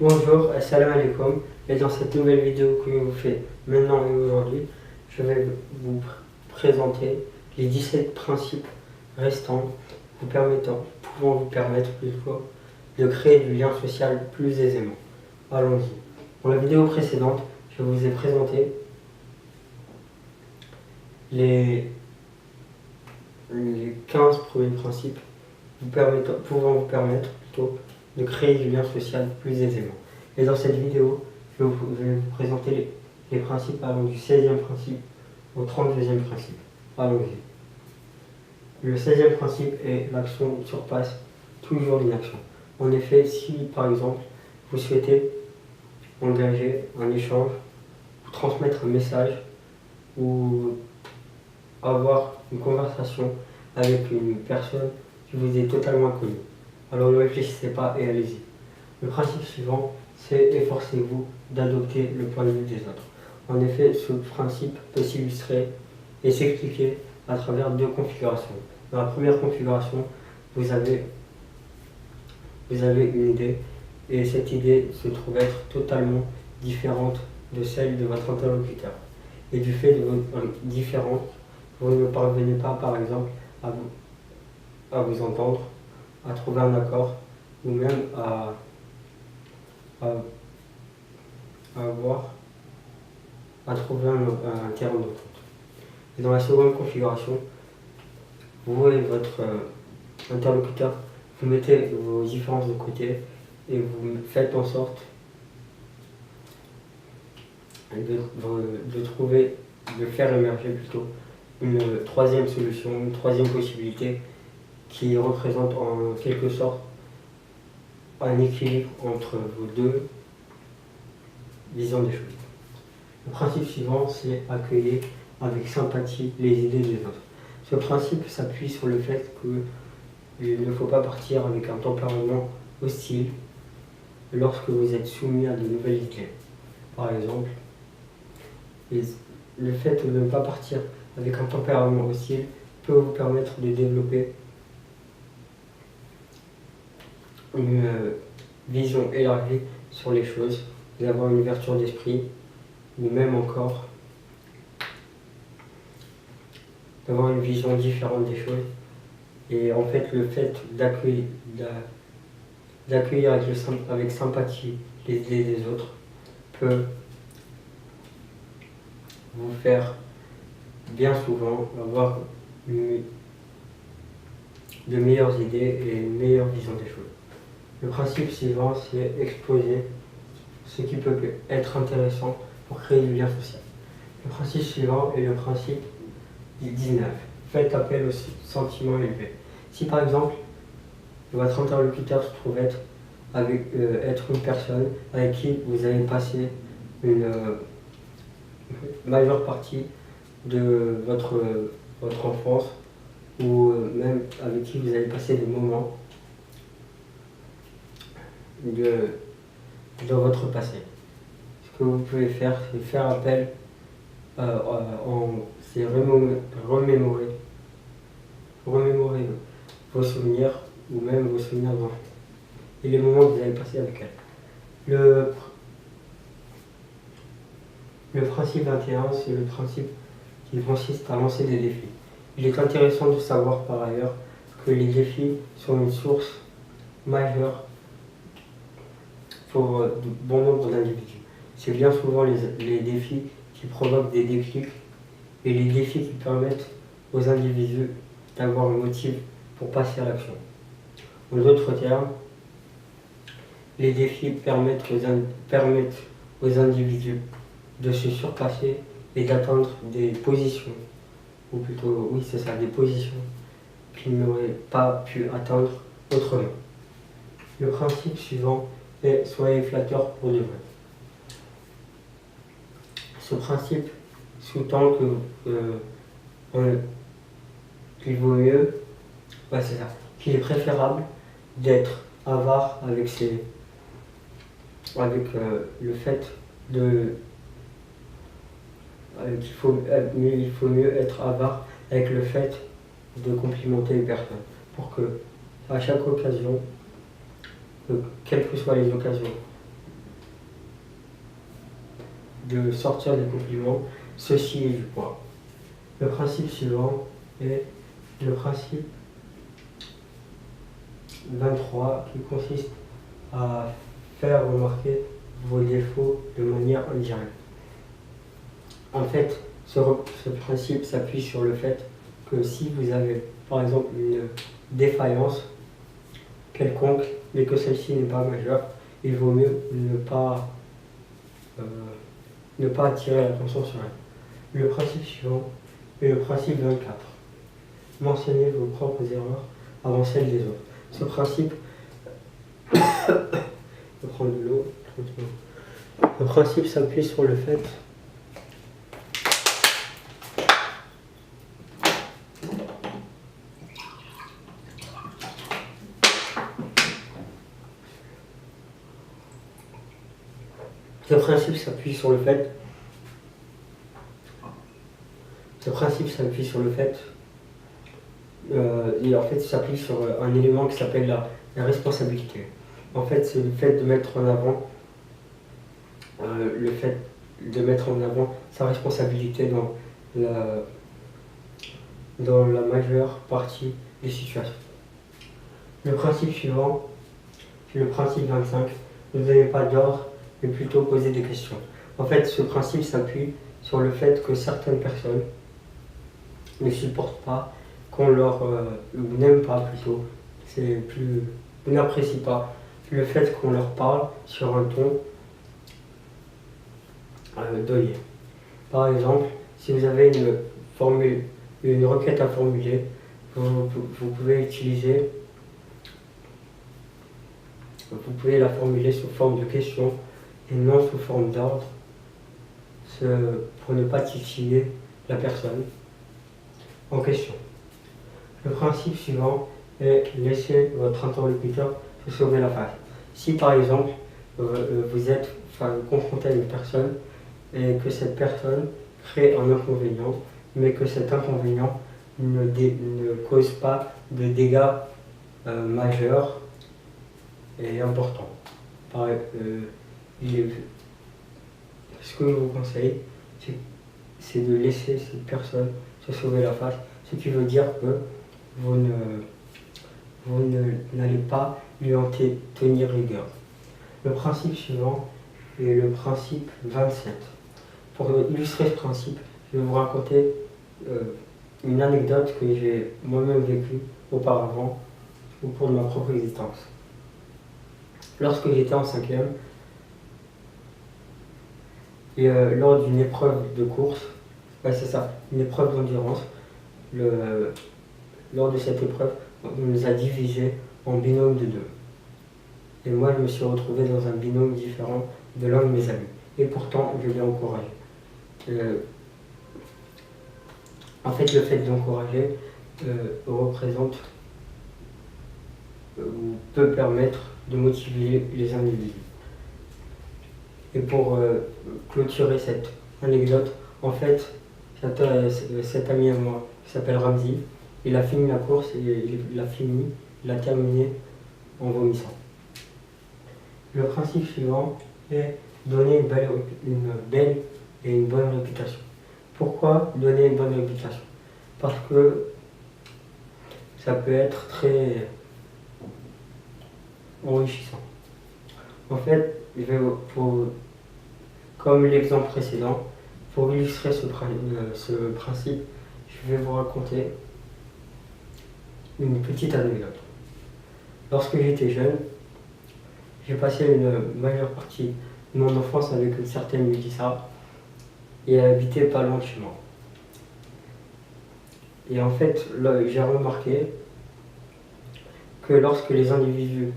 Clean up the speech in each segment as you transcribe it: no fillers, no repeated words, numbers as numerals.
Bonjour, assalamu alaikum, et dans cette nouvelle vidéo que je vous fais maintenant et aujourd'hui, je vais vous présenter les 17 principes restants pouvant vous permettre plutôt de créer du lien social plus aisément. Allons-y. Dans la vidéo précédente, je vous ai présenté les 15 premiers principes pouvant vous permettre plutôt de créer du lien social plus aisément. Et dans cette vidéo, je vais vous présenter les principes allant du 16e principe au 32e principe. Allons-y. Le 16e principe est l'action surpasse toujours l'inaction. En effet, si par exemple vous souhaitez engager un échange, ou transmettre un message, ou avoir une conversation avec une personne qui vous est totalement inconnue, alors ne réfléchissez pas et allez-y. Le principe suivant, c'est efforcez-vous d'adopter le point de vue des autres. En effet, ce principe peut s'illustrer et s'expliquer à travers deux configurations. Dans la première configuration, vous avez une idée, et cette idée se trouve être totalement différente de celle de votre interlocuteur. Et du fait de votre différence, vous ne parvenez pas, par exemple, à vous entendre, à trouver un accord, ou même à trouver un terrain d'entente. Et dans la seconde configuration, vous et votre interlocuteur, vous mettez vos différences de côté et vous faites en sorte de faire émerger plutôt une troisième solution, une troisième possibilité qui représente en quelque sorte un équilibre entre vos deux visions des choses. Le principe suivant, c'est accueillir avec sympathie les idées des autres. Ce principe s'appuie sur le fait qu'il ne faut pas partir avec un tempérament hostile lorsque vous êtes soumis à de nouvelles idées. Par exemple, le fait de ne pas partir avec un tempérament hostile peut vous permettre de développer une vision élargie sur les choses, d'avoir une ouverture d'esprit, ou même encore d'avoir une vision différente des choses. Et en fait, le fait d'accueillir avec sympathie les idées des autres peut vous faire bien souvent avoir de meilleures idées et une meilleure vision des choses. Le principe suivant, c'est exposer ce qui peut être intéressant pour créer du lien social. Le principe suivant est le principe 19. Faites appel aux sentiments élevés. Si par exemple, votre interlocuteur se trouve être une personne avec qui vous avez passé une majeure partie de votre enfance, ou même avec qui vous avez passé des moments de votre passé. Ce que vous pouvez faire, c'est faire appel, c'est remémorer vos souvenirs, ou même vos souvenirs d'enfance, et les moments que vous avez passés avec elle. Le principe 21, c'est le principe qui consiste à lancer des défis. Il est intéressant de savoir par ailleurs que les défis sont une source majeure pour bon nombre d'individus. C'est bien souvent les défis qui provoquent des déclics et les défis qui permettent aux individus d'avoir un motif pour passer à l'action. En d'autres termes, les défis permettent aux individus de se surpasser et d'atteindre des positions, ou plutôt, oui c'est ça, des positions qu'ils n'auraient pas pu atteindre autrement. Le principe suivant est soyez flatteur pour de vrai. Ce principe sous-tend qu'il vaut mieux, qu'il est préférable d'être avare avec le fait il faut mieux être avare avec le fait de complimenter une personne, pour que à chaque occasion, quelles que soient les occasions, de sortir des compliments, ceci est du poids. Le principe suivant est le principe 23 qui consiste à faire remarquer vos défauts de manière indirecte. En fait, ce principe s'appuie sur le fait que si vous avez par exemple une défaillance quelconque, mais que celle-ci n'est pas majeure, il vaut mieux ne pas attirer l'attention sur elle. Le principe suivant est le principe 24. Mentionnez vos propres erreurs avant celles des autres. Ce principe, je vais prendre de l'eau. Le principe s'appuie sur le fait Ce principe s'appuie sur le fait et en fait, il s'appuie sur un élément qui s'appelle la responsabilité. En fait, c'est le fait de mettre en avant sa responsabilité dans la majeure partie des situations. Le principe suivant, c'est le principe 25. Ne donnez pas d'ordre, mais plutôt poser des questions. En fait, ce principe s'appuie sur le fait que certaines personnes ne supportent pas qu'on leur ou n'aiment pas plutôt, ou n'apprécient pas le fait qu'on leur parle sur un ton donné. Par exemple, si vous avez une requête à formuler, vous pouvez la formuler sous forme de question et non sous forme d'ordre, pour ne pas titiller la personne en question. Le principe suivant est laisser votre interlocuteur se sauver la face. Si par exemple vous êtes confronté à une personne et que cette personne crée un inconvénient, mais que cet inconvénient ne cause pas de dégâts majeurs et importants. Ce que je vous conseille, c'est de laisser cette personne se sauver la face, ce qui veut dire que vous n'allez pas lui en tenir rigueur. Le principe suivant est le principe 27. Pour illustrer ce principe, je vais vous raconter une anecdote que j'ai moi-même vécue auparavant au cours de ma propre existence. Lorsque j'étais en 5e, et lors d'une épreuve de course, une épreuve d'endurance, lors de cette épreuve, on nous a divisés en binôme de 2. Et moi, je me suis retrouvé dans un binôme différent de l'un de mes amis. Et pourtant, je l'ai encouragé. En fait, le fait d'encourager représente ou peut permettre de motiver les individus. Et pour clôturer cette anecdote, en fait, cet ami à moi, qui s'appelle Ramzi, il a fini la course et il a terminé en vomissant. Le principe suivant est donner une belle et une bonne réputation. Pourquoi donner une bonne réputation? Parce que ça peut être très enrichissant. En fait, comme l'exemple précédent, pour illustrer ce principe, je vais vous raconter une petite anecdote. Lorsque j'étais jeune, j'ai passé une majeure partie de mon enfance avec une certaine Mélissa et elle habitait pas loin de chez moi. Et en fait, j'ai remarqué que lorsque les individus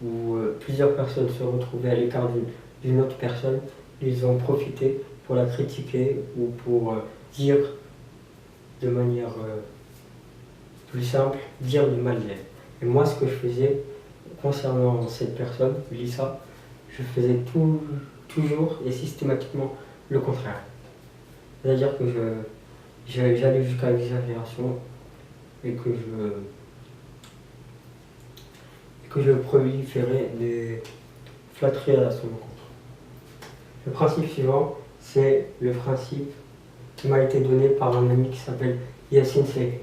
ou plusieurs personnes se retrouvaient à l'écart d'une autre personne, ils en profitaient pour la critiquer ou pour dire de manière plus simple, dire du mal d'elle. Et moi, ce que je faisais concernant cette personne, Lisa, je faisais toujours et systématiquement le contraire. C'est-à-dire que j'allais jusqu'à l'exagération et que je proliférais des flatteries à son encontre. Le principe suivant, c'est le principe qui m'a été donné par un ami qui s'appelle Yassine Seké.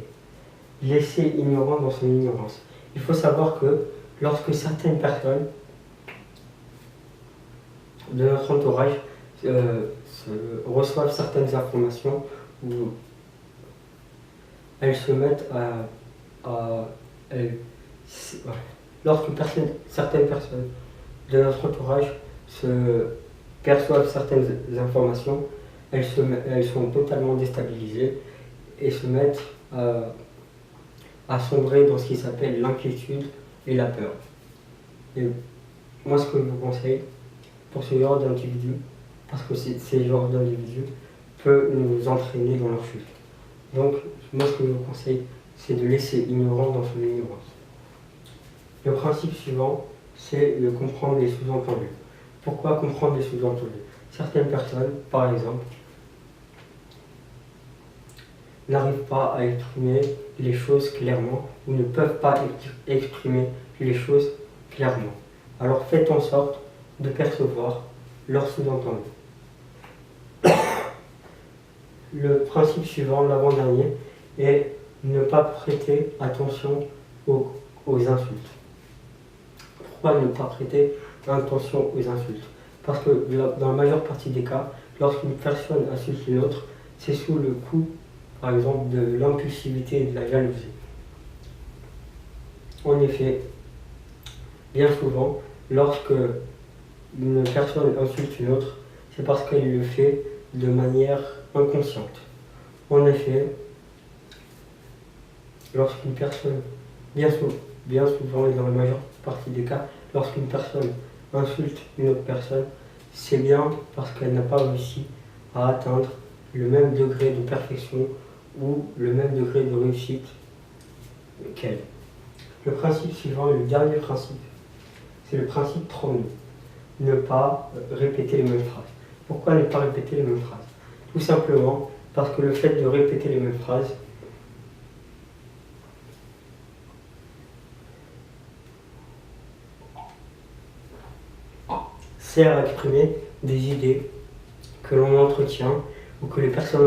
Laisser ignorant dans son ignorance. Il faut savoir que lorsque certaines personnes de notre entourage reçoivent certaines informations ou elles se mettent lorsque certaines personnes de notre entourage perçoivent certaines informations, elles sont totalement déstabilisées et se mettent à sombrer dans ce qui s'appelle l'inquiétude et la peur. Et moi, ce que je vous conseille pour ce genre d'individus, parce que ces genres d'individus peuvent nous entraîner dans leur chute. Donc, moi, ce que je vous conseille, c'est de laisser ignorant dans son ignorance. Le principe suivant, c'est de comprendre les sous-entendus. Pourquoi comprendre les sous-entendus? Certaines personnes, par exemple, n'arrivent pas à exprimer les choses clairement ou ne peuvent pas exprimer les choses clairement. Alors faites en sorte de percevoir leurs sous-entendus. Le principe suivant, l'avant-dernier, est ne pas prêter attention aux insultes. Pourquoi ne pas prêter attention aux insultes? Parce que dans la majeure partie des cas, lorsqu'une personne insulte une autre, c'est sous le coup, par exemple, de l'impulsivité et de la jalousie. En effet, bien souvent, lorsque une personne insulte une autre, c'est parce qu'elle le fait de manière inconsciente. En effet, lorsqu'une personne, bien souvent et dans la majeure partie des cas, lorsqu'une personne insulte une autre personne, c'est bien parce qu'elle n'a pas réussi à atteindre le même degré de perfection ou le même degré de réussite qu'elle. Le principe suivant, le dernier principe, c'est le principe 32. Ne pas répéter les mêmes phrases. Pourquoi ne pas répéter les mêmes phrases? Tout simplement parce que le fait de répéter les mêmes phrases sert à exprimer des idées que l'on entretient ou que les personnes